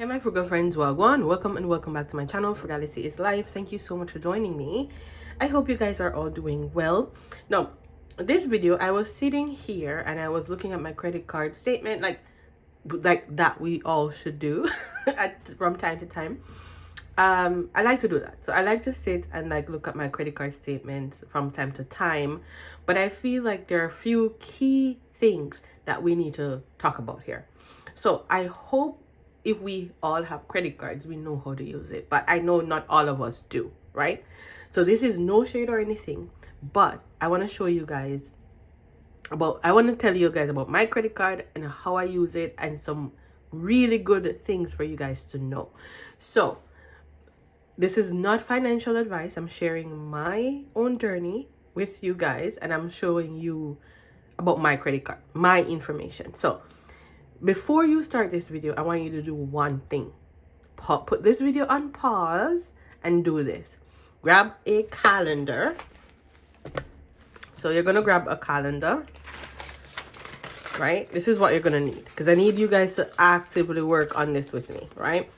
Hey my frugal friends, wagwan, welcome and welcome back to my channel. Frugality is life. Thank you so much for joining me. I hope you guys are all doing well. Now, this video, I was sitting here and I was looking at my credit card statement, like that we all should do from time to time. I like to do that. So I like to sit and like look at my credit card statements from time to time, but I feel like there are a few key things that we need to talk about here. So I hope if we all have credit cards, we know how to use it, but I know not all of us do, right? So this is no shade or anything, but I want to show you guys I want to tell you guys about my credit card and how I use it and some really good things for you guys to know. So this is not financial advice. I'm sharing my own journey with you guys and I'm showing you about my credit card, my information. So before you start this video, I want you to do one thing. Put this video on pause and do this. Grab a calendar. So you're going to grab a calendar, right? This is what you're going to need because I need you guys to actively work on this with me, right?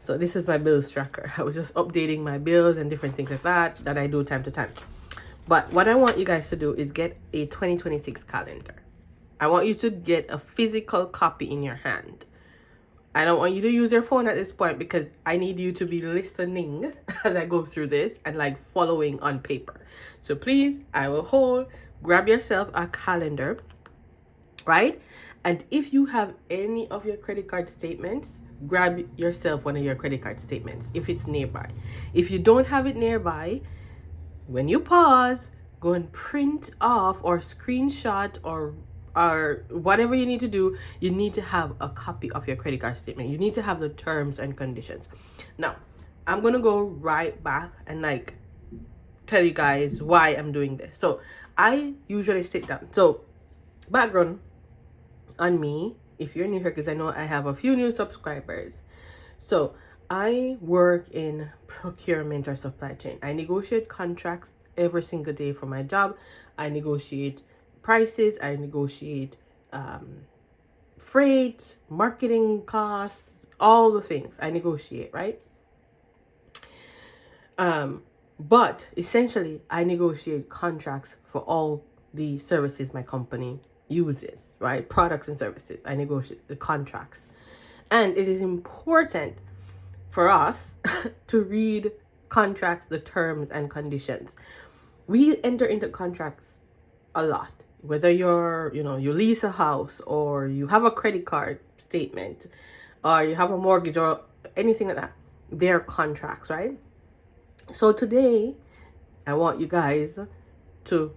So this is my bills tracker. I was just updating my bills and different things like that I do time to time. But what I want you guys to do is get a 2026 calendar. I want you to get a physical copy in your hand. I don't want you to use your phone at this point because I need you to be listening as I go through this and like following on paper. So please, I will hold, grab yourself a calendar, right? And if you have any of your credit card statements, grab yourself one of your credit card statements if it's nearby. If you don't have it nearby, when you pause, go and print off or screenshot or whatever you need to do. You need to have a copy of your credit card statement. You need to have the terms and conditions. Now, I'm going to go right back and like tell you guys why I'm doing this. So I usually sit down. So background on me, if you're new here, because I know I have a few new subscribers. So I work in procurement or supply chain. I negotiate contracts every single day for my job. I negotiate prices, I negotiate freight, marketing costs, all the things I negotiate, right? But essentially I negotiate contracts for all the services my company uses, right? Products and services. I negotiate the contracts. And it is important for us to read contracts, the terms and conditions. We enter into contracts a lot. Whether you lease a house or you have a credit card statement or you have a mortgage or anything like that, they're contracts, right? So today, I want you guys to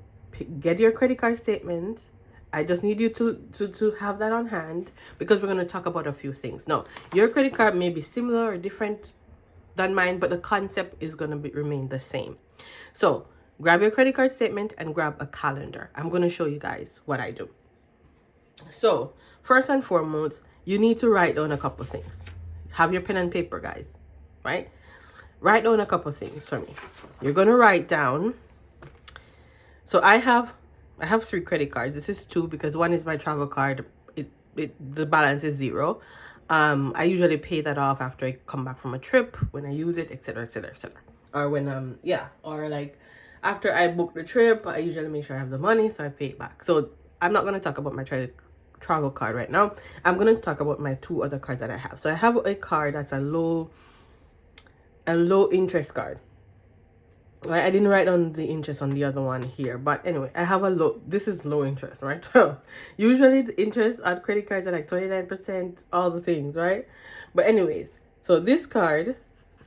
get your credit card statement. I just need you to have that on hand because we're going to talk about a few things. Now, your credit card may be similar or different than mine, but the concept is going to remain the same. So grab your credit card statement and grab a calendar. I'm going to show you guys what I do. So first and foremost, you need to write down a couple of things. Have your pen and paper, guys, right? Write down a couple of things for me. You're going to write down. So I have 3 credit cards. This is 2 because one is my travel card. The balance is 0. I usually pay that off after I come back from a trip, when I use it, etc., etc., etc. Or when or like after I book the trip, I usually make sure I have the money, so I pay it back. So I'm not going to talk about my travel card right now. I'm going to talk about my 2 other cards that I have. So I have a card that's a low interest card. Right? I didn't write down the interest on the other one here, but anyway, I have this is low interest, right? Usually the interest on credit cards are like 29%, all the things, right? But anyways, so this card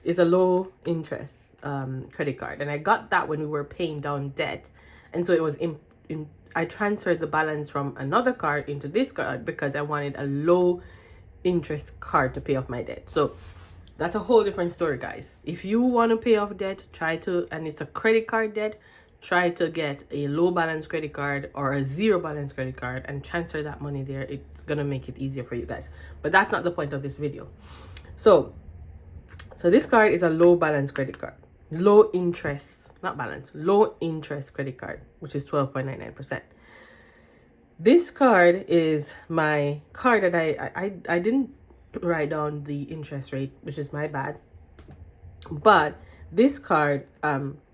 is a low interest credit card, and I got that when we were paying down debt, and so it was I transferred the balance from another card into this card because I wanted a low interest card to pay off my debt. So that's a whole different story, guys. If you want to pay off debt, and it's a credit card debt, try to get a low balance credit card or a 0 balance credit card and transfer that money there. It's gonna make it easier for you guys, but that's not the point of this video. So this card is a low balance credit card, low interest credit card, which is 12.99%. This card is my card that I didn't write down the interest rate, which is my bad. But this card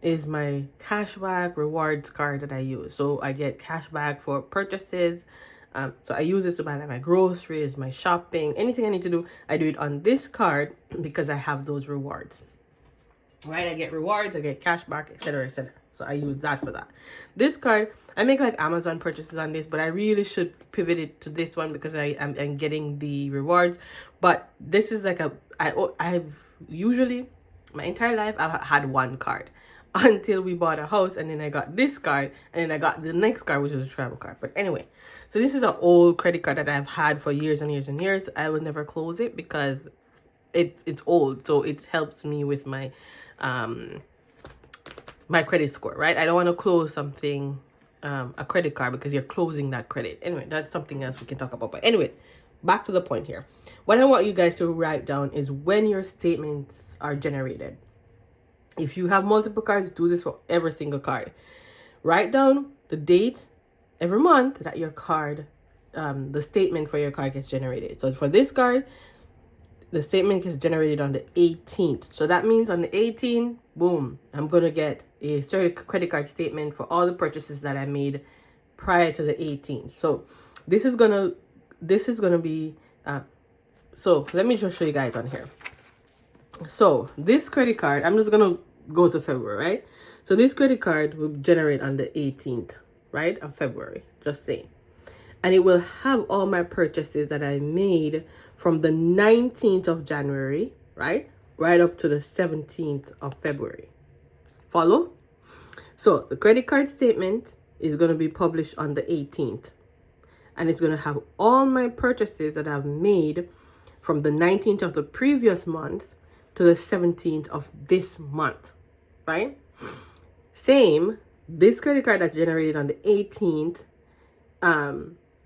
is my cashback rewards card that I use. So I get cashback for purchases. So I use this to buy like my groceries, my shopping, anything I need to do. I do it on this card because I have those rewards. Right? I get rewards, I get cashback, etc., etc. So I use that for that. This card, I make like Amazon purchases on this, but I really should pivot it to this one because I'm getting the rewards. But this is like I've usually my entire life I've had one card until we bought a house, and then I got this card, and then I got the next card, which is a travel card. But anyway, so this is an old credit card that I've had for years and years and years. I will never close it because it's old, so it helps me with my my credit score, right? I don't want to close something, a credit card, because you're closing that credit. Anyway, that's something else we can talk about. But anyway, back to the point here. What I want you guys to write down is when your statements are generated. If you have multiple cards, do this for every single card. Write down the date every month that your card, the statement for your card gets generated. So for this card, the statement gets generated on the 18th. So that means on the 18th, boom, I'm going to get a credit card statement for all the purchases that I made prior to the 18th. So this is going to be, so let me just show you guys on here. So this credit card, I'm just going to go to February, right? So this credit card will generate on the 18th, right, of February, just saying. And it will have all my purchases that I made from the 19th of January, right up to the 17th of February. Follow? So the credit card statement is going to be published on the 18th. And it's going to have all my purchases that I've made from the 19th of the previous month to the 17th of this month, right? Same, this credit card that's generated on the 18th,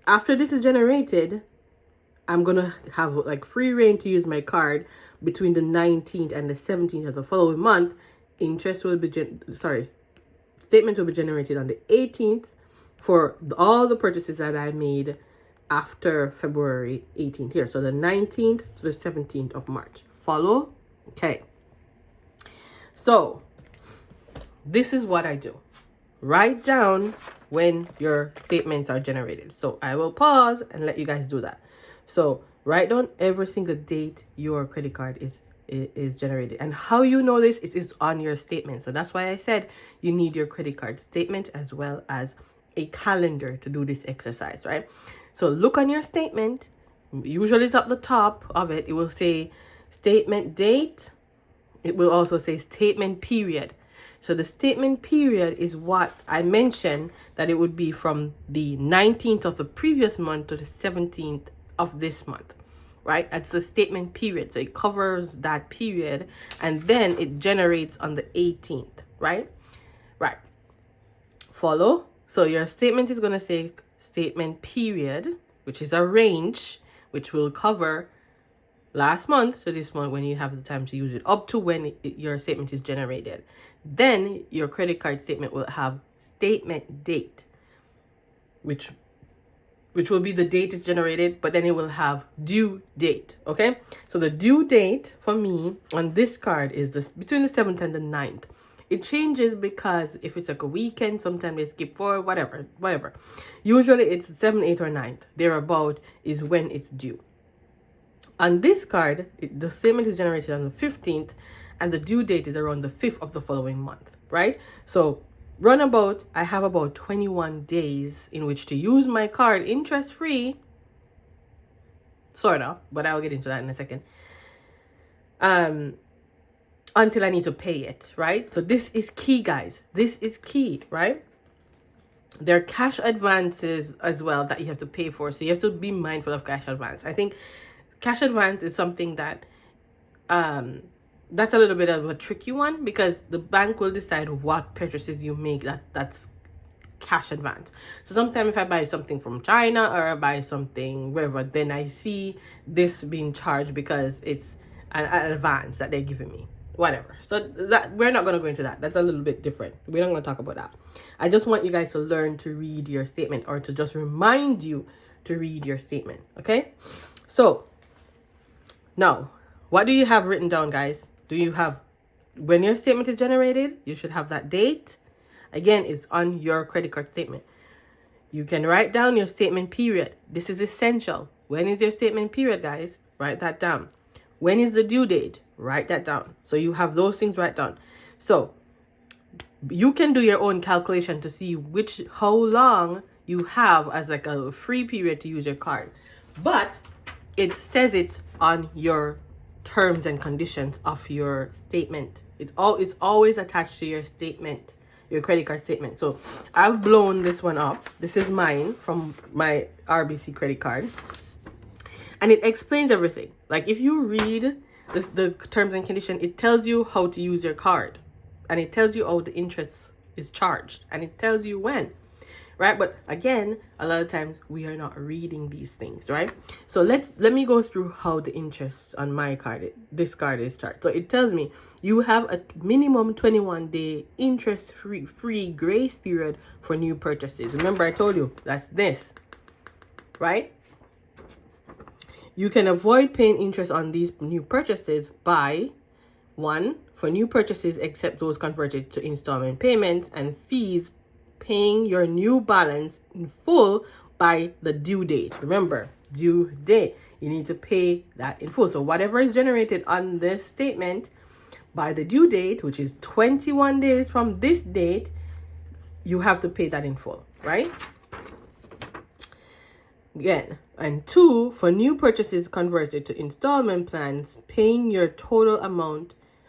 after this is generated, I'm going to have like free reign to use my card between the 19th and the 17th of the following month. Interest will be, statement will be generated on the 18th for all the purchases that I made after February 18th here. So the 19th to the 17th of March. Follow? Okay. So this is what I do. Write down when your statements are generated. So I will pause and let you guys do that. So write down every single date your credit card is generated. And how you know this is on your statement. So that's why I said you need your credit card statement as well as a calendar to do this exercise, right? So look on your statement. Usually it's at the top of it. It will say statement date. It will also say statement period. So the statement period is what I mentioned, that it would be from the 19th of the previous month to the 17th of this month, right? That's the statement period. So it covers that period, and then it generates on the 18th, right? Right. Follow? So your statement is going to say statement period, which is a range, which will cover last month to this month when you have the time to use it, up to when your statement is generated. Then your credit card statement will have statement date, which will be the date it's generated, but then it will have due date. Okay, so the due date for me on this card is between the 7th and the 9th. It changes because if it's like a weekend, sometimes they skip forward, whatever. Usually it's 7th, 8th, or 9th. Thereabout is when it's due. On this card, the statement is generated on the 15th, and the due date is around the 5th of the following month, right? So runabout, I have about 21 days in which to use my card interest-free, sort of, but I'll get into that in a second, until I need to pay it, right? So this is key, guys. This is key, right? There are cash advances as well that you have to pay for, so you have to be mindful of cash advance. I think cash advance is something that that's a little bit of a tricky one, because the bank will decide what purchases you make that's cash advance. So sometimes if I buy something from China or I buy something wherever, then I see this being charged because it's an advance that they're giving me, whatever. So that we're not going to go into that. That's a little bit different. We're not going to talk about that. I just want you guys to learn to read your statement, or to just remind you to read your statement. Okay, so Now, what do you have written down, guys? Do you have, when your statement is generated, you should have that date. Again, it's on your credit card statement. You can write down your statement period. This is essential. When is your statement period, guys? Write that down. When is the due date? Write that down. So you have those things right down. So you can do your own calculation to see how long you have as like a free period to use your card. But it says it on your terms and conditions of your statement. It's always attached to your statement, your credit card statement. So I've blown this one up. This is mine from my RBC credit card. And it explains everything. Like if you read the terms and conditions, it tells you how to use your card. And it tells you how the interest is charged. And it tells you when. Right? But again, a lot of times we are not reading these things, right? So let me go through how the interest on my card, this card is charged. So it tells me you have a minimum 21-day interest-free grace period for new purchases. Remember I told you, that's this, right? You can avoid paying interest on these new purchases by 1, for new purchases except those converted to installment payments and fees, paying your new balance in full by the due date. Remember, due date. You need to pay that in full. So whatever is generated on this statement by the due date, which is 21 days from this date, you have to pay that in full, right? Again, and 2, for new purchases converted to installment plans, paying your total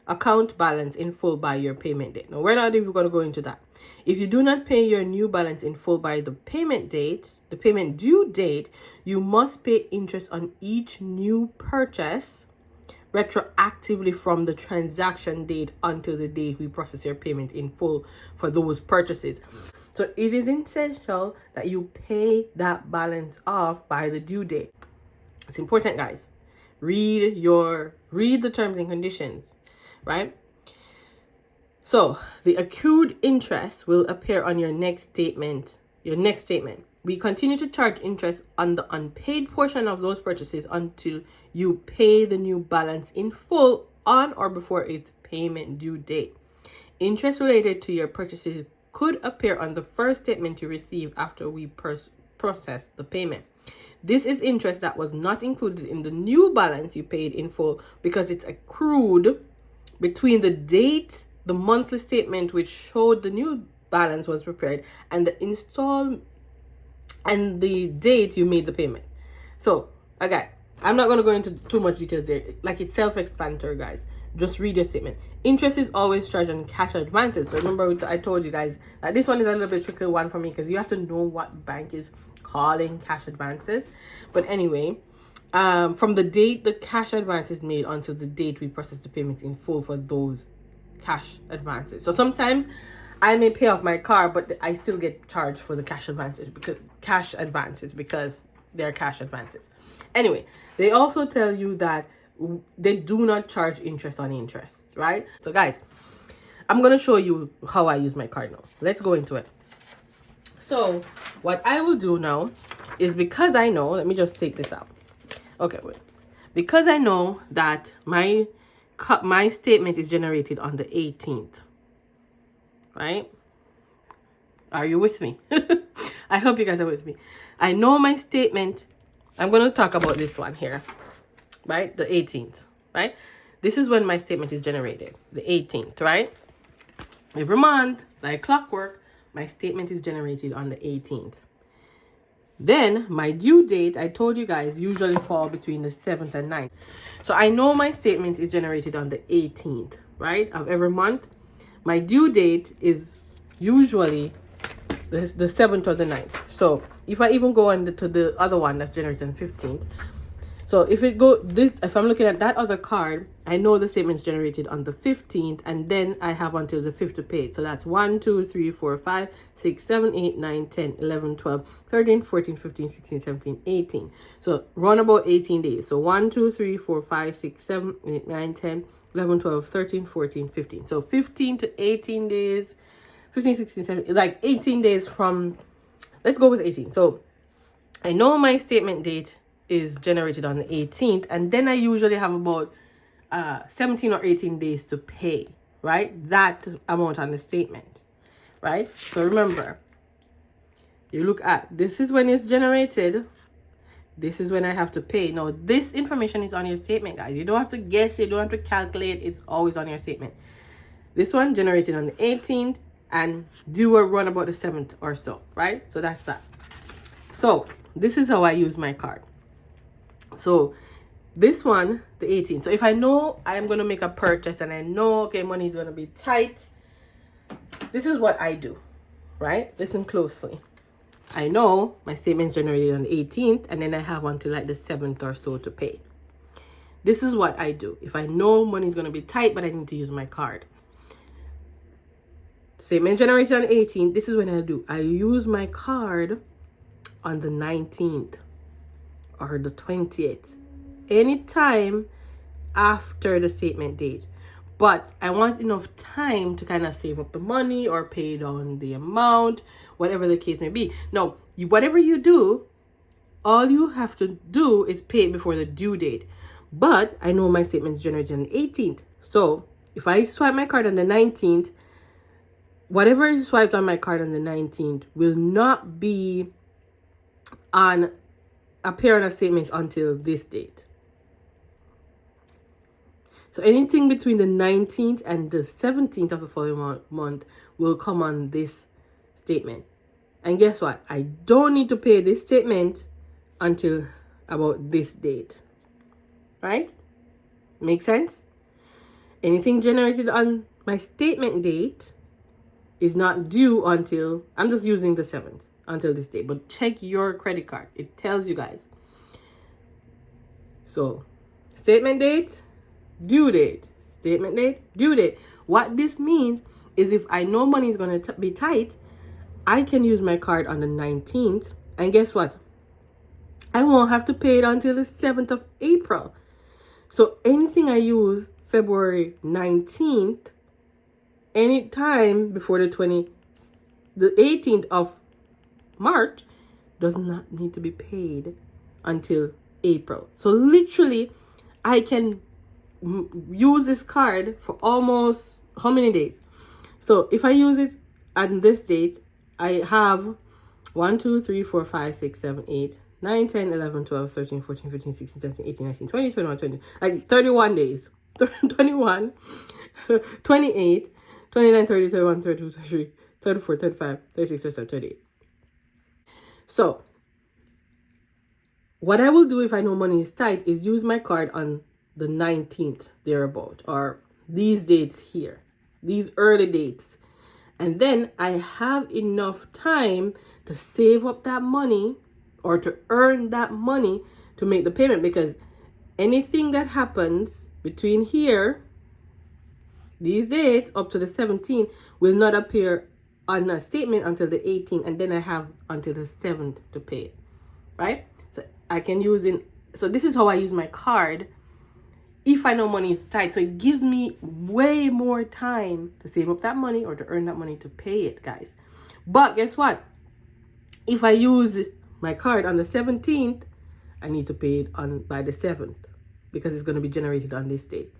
account balance in full by your payment date. Now, we're not even going to go into that. If you do not pay your new balance in full by the payment due date, you must pay interest on each new purchase retroactively from the transaction date until the date we process your payment in full for those purchases. So it is essential that you pay that balance off by the due date. It's important, guys. Read the terms and conditions, right? So the accrued interest will appear on your next statement. We continue to charge interest on the unpaid portion of those purchases until you pay the new balance in full on or before its payment due date. Interest related to your purchases could appear on the first statement you receive after we process the payment. This is interest that was not included in the new balance you paid in full because it's accrued between the date the monthly statement which showed the new balance was prepared and the date you made the payment. So, okay, I'm not going to go into too much details there. Like, it's self-explanatory, guys. Just read your statement. Interest is always charged on cash advances. So remember, I told you guys that this one is a little bit tricky one for me because you have to know what bank is calling cash advances. But anyway, from the date the cash advance is made until the date we process the payments in full for those cash advances. So sometimes I may pay off my car, but I still get charged for the cash advances because they're cash advances. Anyway, they also tell you that they do not charge interest on interest, right? So guys, I'm going to show you how I use my card now. Let's go into it. So what I will do now is, because I know, let me just take this out. Okay, wait. Because I know that my statement is generated on the 18th, right? Are you with me? I hope you guys are with me. I know my statement. I'm going to talk about this one here, right? The 18th, right? This is when my statement is generated, the 18th, right? Every month, like clockwork, my statement is generated on the 18th. Then my due date, I told you guys, usually fall between the 7th and 9th. So I know my statement is generated on the 18th, right, of every month. My due date is usually the 7th or the 9th. So if I even go to the other one that's generated on the 15th. So if I'm looking at that other card, I know the statement's generated on the 15th, and then I have until the 5th to pay it. So that's 1, 2, 3, 4, 5, 6, 7, 8, 9, 10, 11, 12, 13, 14, 15, 16, 17, 18. So run about 18 days. So 1, 2, 3, 4, 5, 6, 7, 8, 9, 10, 11, 12, 13, 14, 15. So 15 to 18 days, 15, 16, 17, like 18 days from, let's go with 18. So I know my statement date is generated on the 18th, and then I usually have about 17 or 18 days to pay, right? That amount on the statement, right? So remember, you look at, this is when it's generated, this is when I have to pay. Now, this information is on your statement, guys. You don't have to guess, you don't have to calculate, it's always on your statement. This one generated on the 18th and due around about the 7th or so, right? So that's that. So this is how I use my card. So this one, the 18th. So if I know I'm going to make a purchase and I know, okay, money is going to be tight, this is what I do, right? Listen closely. I know my statement's generated on the 18th and then I have until like the 7th or so to pay. This is what I do. If I know money is going to be tight, but I need to use my card. Statement generated on the 18th. This is when I do. I use my card on the 19th or the 20th. Anytime after the statement date. But I want enough time to kind of save up the money or pay down the amount, whatever the case may be. Now, whatever you do, all you have to do is pay it before the due date. But I know my statement is generated on the 18th. So if I swipe my card on the 19th, whatever is swiped on my card on the 19th will not be appear on a statement until this date. So anything between the 19th and the 17th of the following month will come on this statement. And guess what? I don't need to pay this statement until about this date. Right? Make sense? Anything generated on my statement date is not due until, I'm just using the 7th, until this date. But check your credit card. It tells you guys. So, statement date, due date. Statement date, due date. What this means is if I know money is going to be tight, I can use my card on the 19th. And guess what? I won't have to pay it until the 7th of April. So anything I use February 19th, anytime before the 18th of March, does not need to be paid until April. So literally, I can use this card for almost how many days? So if I use it on this date, I have 1, 2, 3, 4, 5, 6, 7, 8, 9, 10, 11, 12, 13, 14, 15, 16, 17, 18, 19, 20, 21, 20. Like 31 days. 21, 28, 29, 30, 31, 32, 33, 34, 35, 36, 37, 38. So, what I will do if I know money is tight is use my card on the 19th, thereabout, or these dates here, these early dates. And then I have enough time to save up that money or to earn that money to make the payment, because anything that happens between here, these dates up to the 17th, will not appear on a statement until the 18th, and then I have until the 7th to pay it, right? So I can use it. So this is how I use my card if I know money is tight. So it gives me way more time to save up that money or to earn that money to pay it, guys. But guess what? If I use my card on the 17th, I need to pay it by the 7th because it's going to be generated on this date.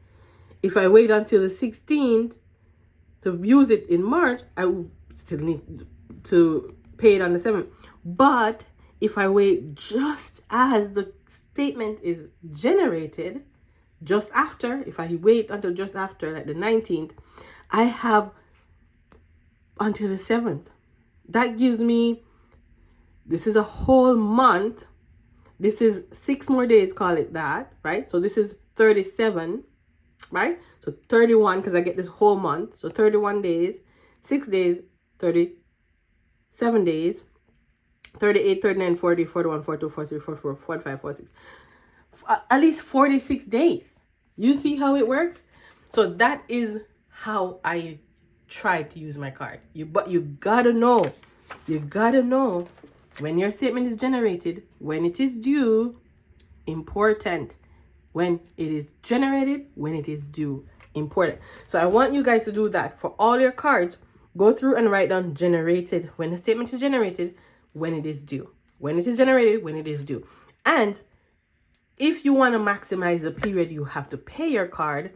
If I wait until the 16th to use it in March, I will still need to pay it on the 7th. But if I wait just as the statement is generated, just after, if I wait until just after, like the 19th, I have until the 7th. That gives me, this is a whole month. This is 6 more days, call it that, right? So this is 37, right? So 31, because I get this whole month. So 31 days, 6 days, 37 days, 38, 39, 40, 41, 42, 43, 44, 45, 46. At least 46 days. You see how it works? So that is how I try to use my card. But you gotta know when your statement is generated, when it is due. Important. When it is generated, when it is due. Important. So I want you guys to do that for all your cards. Go through and write down generated, when the statement is generated, when it is due. When it is generated, when it is due. And if you want to maximize the period you have to pay your card,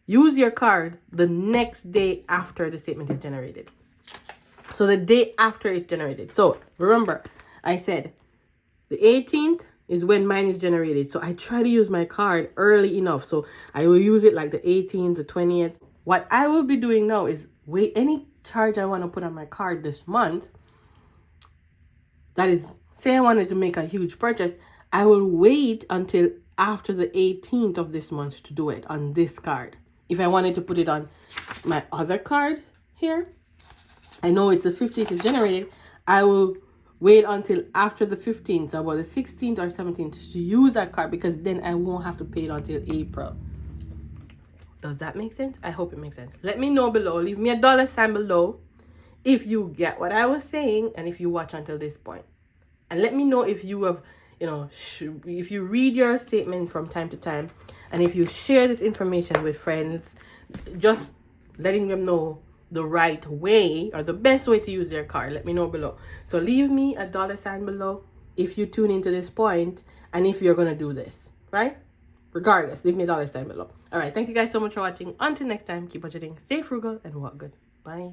use your card the next day after the statement is generated. So the day after it's generated. So remember, I said the 18th is when mine is generated. So I try to use my card early enough. So I will use it like the 18th, the 20th. What I will be doing now is wait, any charge I want to put on my card this month, that is, say I wanted to make a huge purchase, I will wait until after the 18th of this month to do it on this card. If I wanted to put it on my other card here, I know it's the 15th is generated, I will wait until after the 15th, so about the 16th or 17th to use that card, because then I won't have to pay it until April. Does that make sense? I hope it makes sense. Let me know below. Leave me a $sign below if you get what I was saying and if you watch until this point. And let me know if you have, if you read your statement from time to time, and if you share this information with friends, just letting them know the right way or the best way to use their card. Let me know below. So leave me a $sign below if you tune into this point and if you're going to do this, right? Regardless, leave me a $sign below. All right. Thank you guys so much for watching. Until next time, keep budgeting, stay frugal, and walk good. Bye.